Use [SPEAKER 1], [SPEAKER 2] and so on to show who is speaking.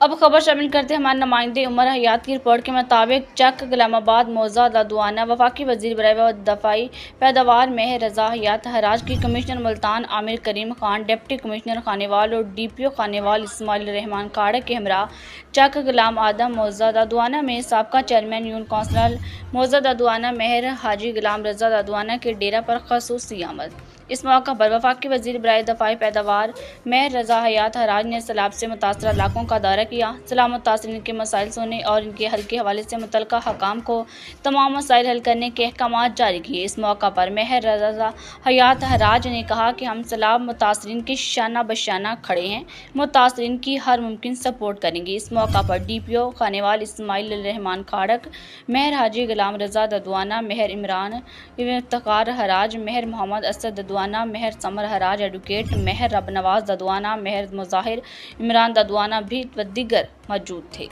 [SPEAKER 1] अब खबर शामिल करते हैं हमारे नुमाइंदे उमर हयात की रिपोर्ट के मुताबिक चक गुलामाबाद मौजा दादुआना वफाकी वजीर बराए दफाई पैदावार मेहर रजा हयात हराज की कमिश्नर मुल्तान आमिर करीम खान, डिप्टी कमिश्नर खानेवाल और DPO खानेवाल इस्माइल रहमान काड़क के हमरा चक गुलाम आदम मौजा दादुआना में साबका चेयरमैन यून कौंसलर मौजा दादुआना मेहर हाजी गुलाम रजा दादुआना के डेरा पर खसूसी आमद। इस मौका पर वफाकी वजीर बराए दफाई पैदावार मेहर रजा हयात हराज ने सैलाब से मुतासर इलाकों का दौरा किया। सैलाब मुतासरीन के मसाइल सुने और इनके हल के हवाले से मुतल्लिका हकाम को तमाम मसाइल हल करने के अहकाम जारी किए। इस मौका पर मेहर रजा हयात हराज ने कहा कि हम सैलाब मुतासरीन के शाना बशाना खड़े हैं, मुतासरीन की हर मुमकिन सपोर्ट करेंगे। इस मौका पर DPO खानेवाल इस्माइल रहमान खाड़क, मेहर हाजी गुलाम रजा दादुआना, मेहर इमरान इफ्तिखार हराज, मेहर मोहम्मद असद दादुआना, मेहर समर हराज एडवोकेट, मेहर रब नवाज दादुआना, मेहर मुजाहिर इमरान दादुआना भी व दीगर मौजूद थे।